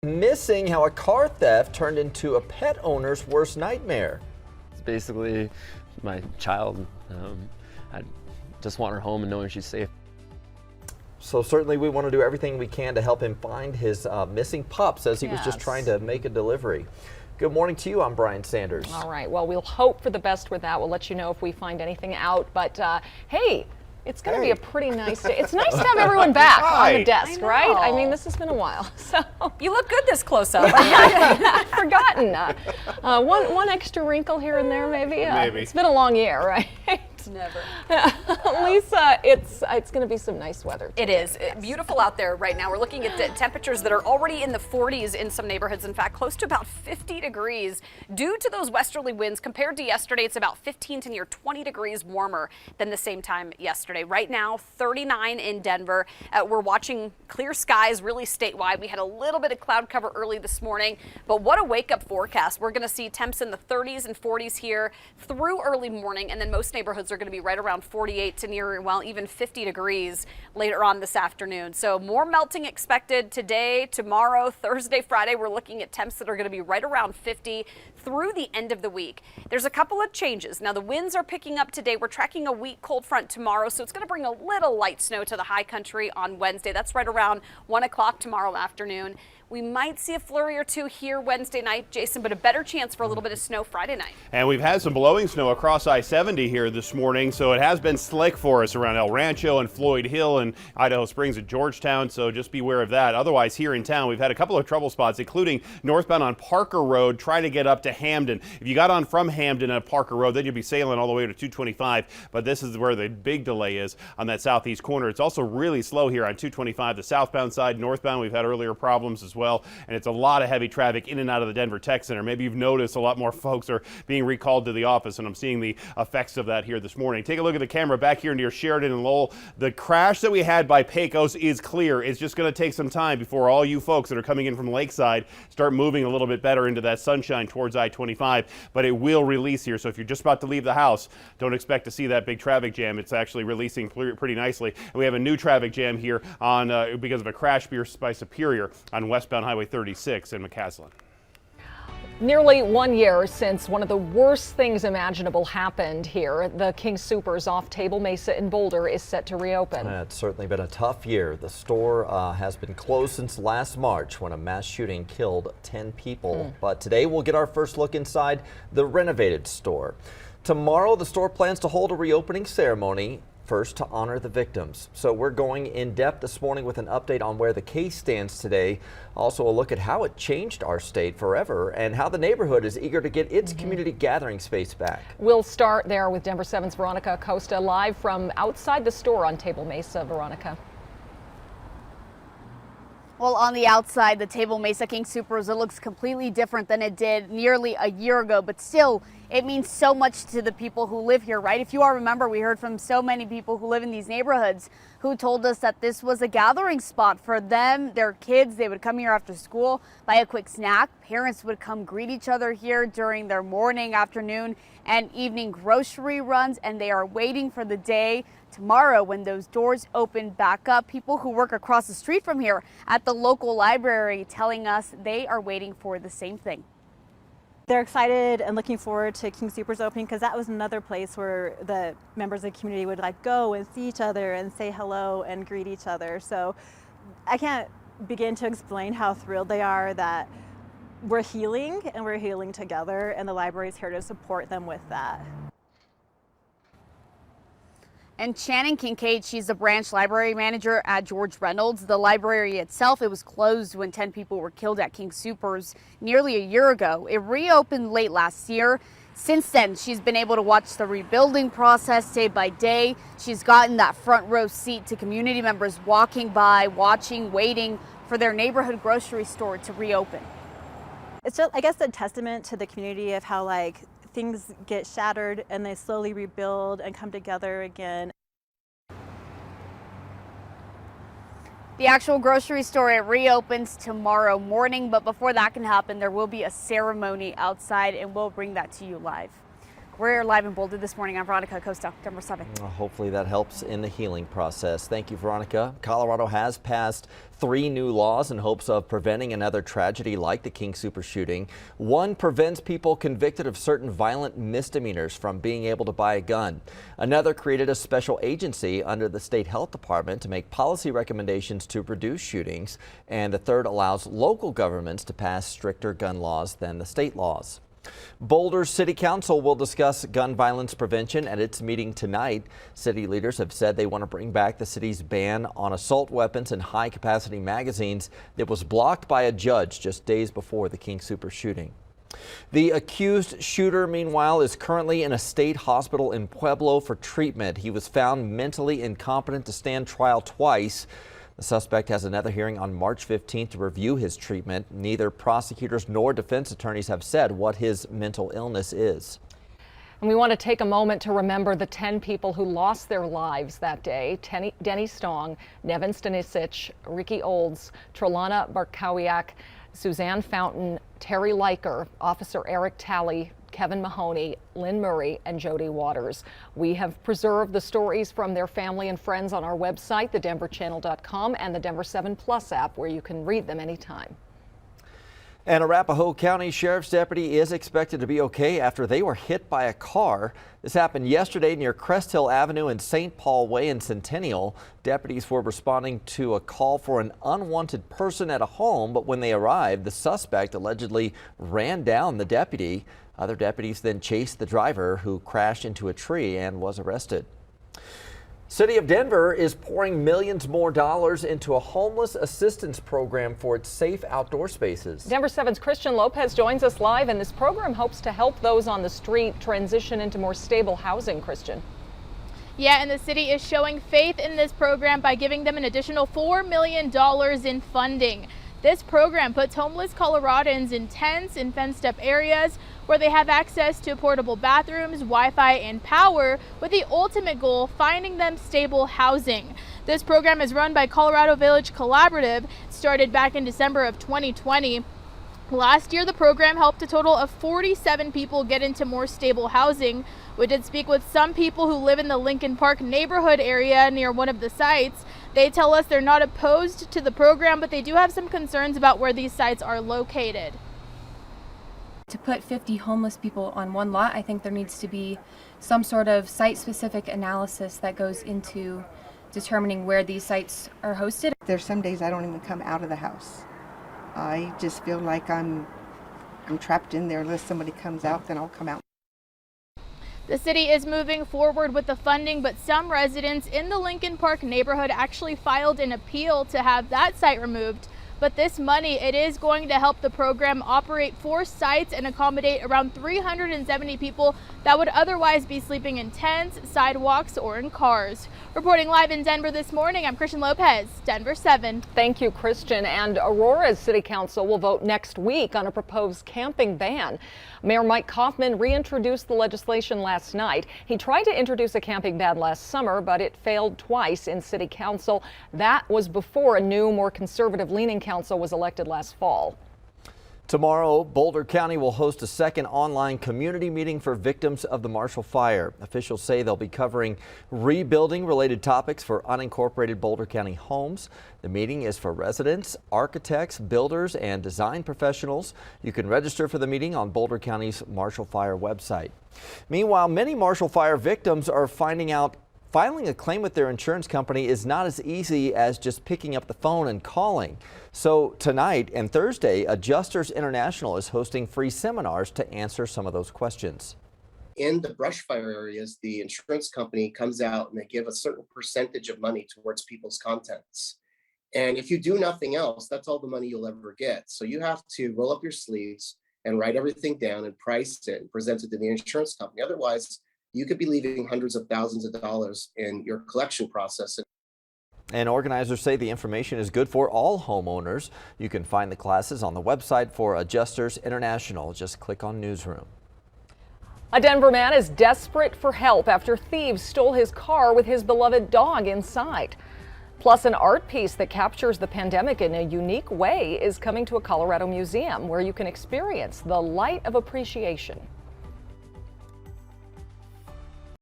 Missing how a car theft turned into a pet owner's worst nightmare. It's basically my child. I just want her home and knowing she's safe. So certainly we want to do everything we can to help him find his missing pup. Says he was just trying to make a delivery. Good morning to you. I'm Brian Sanders. All right. Well, we'll hope for the best with that. We'll let you know if we find anything out. But hey, it's going to be a pretty nice day. It's nice to have everyone back on the desk, right? I mean, this has been a while. So you look good this close up. I've forgotten. One extra wrinkle here and there, maybe. It's been a long year, right? Never. Lisa, it's going to be some nice weather today. It is beautiful out there right now. We're looking at the temperatures that are already in the 40s in some neighborhoods. In fact, close to about 50 degrees due to those westerly winds. Compared to yesterday, it's about 15 to near 20 degrees warmer than the same time yesterday. Right now, 39 in Denver. We're watching clear skies really statewide. We had a little bit of cloud cover early this morning, but what a wake-up forecast. We're going to see temps in the 30s and 40s here through early morning, and then most neighborhoods are going to be right around 48 to near, well, even 50 degrees later on this afternoon. So more melting expected today, tomorrow, Thursday, Friday. We're looking at temps that are going to be right around 50 through the end of the week. There's a couple of changes. Now the winds are picking up today. We're tracking a weak cold front tomorrow, so it's going to bring a little light snow to the high country on Wednesday. That's right around 1 o'clock tomorrow afternoon. We might see a flurry or two here Wednesday night, Jason, but a better chance for a little bit of snow Friday night. And we've had some blowing snow across I-70 here this morning, so it has been slick for us around El Rancho and Floyd Hill and Idaho Springs and Georgetown, so just beware of that. Otherwise, here in town, we've had a couple of trouble spots, including northbound on Parker Road, trying to get up to Hamden. If you got on from Hamden at Parker Road, then you'd be sailing all the way to 225, but this is where the big delay is on that southeast corner. It's also really slow here on 225, the southbound side. Northbound, we've had earlier problems as well, and it's a lot of heavy traffic in and out of the Denver Tech Center. Maybe you've noticed a lot more folks are being recalled to the office, and I'm seeing the effects of that here this morning. Take a look at the camera back here near Sheridan and Lowell. The crash that we had by Pecos is clear. It's just going to take some time before all you folks that are coming in from Lakeside start moving a little bit better into that sunshine towards I-25, but it will release here. So if you're just about to leave the house, don't expect to see that big traffic jam. It's actually releasing pretty nicely. And we have a new traffic jam here on because of a crash by Superior on westbound Highway 36 in McCaslin. Nearly 1 year since one of the worst things imaginable happened here. The King Soopers off Table Mesa in Boulder is set to reopen. It's certainly been a tough year. The store has been closed since last March when a mass shooting killed 10 people. But today we'll get our first look inside the renovated store. Tomorrow the store plans to hold a reopening ceremony, first to honor the victims. So we're going in depth this morning with an update on where the case stands today. Also a look at how it changed our state forever and how the neighborhood is eager to get its community gathering space back. We'll start there with Denver 7's Veronica Acosta live from outside the store on Table Mesa. Veronica. Well, on the outside, the Table Mesa King Soopers, it looks completely different than it did nearly a year ago, but still, it means so much to the people who live here, right? If you all remember, we heard from so many people who live in these neighborhoods who told us that this was a gathering spot for them, their kids. They would come here after school, buy a quick snack. Parents would come greet each other here during their morning, afternoon, and evening grocery runs, and they are waiting for the day tomorrow when those doors open back up. People who work across the street from here at the local library telling us they are waiting for the same thing. They're excited and looking forward to King Soopers opening because that was another place where the members of the community would go and see each other and say hello and greet each other. So I can't begin to explain how thrilled they are that we're healing and we're healing together, and the library is here to support them with that. And Shannon Kincaid, she's the branch library manager at George Reynolds. The library itself, it was closed when 10 people were killed at King Soopers nearly a year ago. It reopened late last year. Since then, she's been able to watch the rebuilding process day by day. She's gotten that front row seat to community members walking by, watching, waiting for their neighborhood grocery store to reopen. It's just, I guess, a testament to the community of how things get shattered and they slowly rebuild and come together again. The actual grocery store, it reopens tomorrow morning, but before that can happen, there will be a ceremony outside, and we'll bring that to you live. We're live in Boulder this morning. I'm Veronica Acosta, Denver 7. Hopefully that helps in the healing process. Thank you, Veronica. Colorado has passed 3 new laws in hopes of preventing another tragedy like the King Soopers shooting. One prevents people convicted of certain violent misdemeanors from being able to buy a gun. Another created a special agency under the state health department to make policy recommendations to reduce shootings. And the third allows local governments to pass stricter gun laws than the state laws. Boulder City Council will discuss gun violence prevention at its meeting tonight. City leaders have said they want to bring back the city's ban on assault weapons and high-capacity magazines that was blocked by a judge just days before the King Soopers shooting. The accused shooter, meanwhile, is currently in a state hospital in Pueblo for treatment. He was found mentally incompetent to stand trial twice. The suspect has another hearing on March 15th to review his treatment. Neither prosecutors nor defense attorneys have said what his mental illness is. And we want to take a moment to remember the 10 people who lost their lives that day. Denny Stong, Nevin Stanisic, Ricky Olds, Trelana Barkowiak, Suzanne Fountain, Terry Leiker, Officer Eric Talley, Kevin Mahoney, Lynn Murray, and Jody Waters. We have preserved the stories from their family and friends on our website, thedenverchannel.com, and the Denver 7 Plus app, where you can read them anytime. An Arapahoe County Sheriff's deputy is expected to be okay after they were hit by a car. This happened yesterday near Crest Hill Avenue and St. Paul Way in Centennial. Deputies were responding to a call for an unwanted person at a home, but when they arrived, the suspect allegedly ran down the deputy. Other deputies then chased the driver, who crashed into a tree and was arrested. City of Denver is pouring millions more dollars into a homeless assistance program for its safe outdoor spaces. Denver 7's Christian Lopez joins us live, and this program hopes to help those on the street transition into more stable housing. Christian. Yeah, and the city is showing faith in this program by giving them an additional $4 million in funding. This program puts homeless Coloradans in tents in fenced-up areas where they have access to portable bathrooms, Wi-Fi, and power, with the ultimate goal finding them stable housing. This program is run by Colorado Village Collaborative, started back in December of 2020. Last year, the program helped a total of 47 people get into more stable housing. We did speak with some people who live in the Lincoln Park neighborhood area near one of the sites. They tell us they're not opposed to the program, but they do have some concerns about where these sites are located. To put 50 homeless people on one lot, I think there needs to be some sort of site-specific analysis that goes into determining where these sites are hosted. There's some days I don't even come out of the house. I just feel like I'm trapped in there. Unless somebody comes out, then I'll come out. The city is moving forward with the funding, but some residents in the Lincoln Park neighborhood actually filed an appeal to have that site removed. But this money, it is going to help the program operate 4 sites and accommodate around 370 people that would otherwise be sleeping in tents, sidewalks, or in cars. Reporting live in Denver this morning, I'm Christian Lopez, Denver 7. Thank you, Christian. And Aurora's City Council will vote next week on a proposed camping ban. Mayor Mike Kaufman reintroduced the legislation last night. He tried to introduce a camping ban last summer, but it failed twice in City Council. That was before a new, more conservative-leaning council was elected last fall. Tomorrow, Boulder County will host a second online community meeting for victims of the Marshall Fire. Officials say they'll be covering rebuilding-related topics for unincorporated Boulder County homes. The meeting is for residents, architects, builders, and design professionals. You can register for the meeting on Boulder County's Marshall Fire website. Meanwhile, many Marshall Fire victims are finding out filing a claim with their insurance company is not as easy as just picking up the phone and calling. So tonight and Thursday, Adjusters International is hosting free seminars to answer some of those questions. In the brush fire areas, the insurance company comes out and they give a certain percentage of money towards people's contents. And if you do nothing else, that's all the money you'll ever get. So you have to roll up your sleeves and write everything down and price it and present it to the insurance company. Otherwise, you could be leaving hundreds of thousands of dollars in your collection process. And organizers say the information is good for all homeowners. You can find the classes on the website for Adjusters International. Just click on Newsroom. A Denver man is desperate for help after thieves stole his car with his beloved dog inside. Plus, an art piece that captures the pandemic in a unique way is coming to a Colorado museum where you can experience the light of appreciation.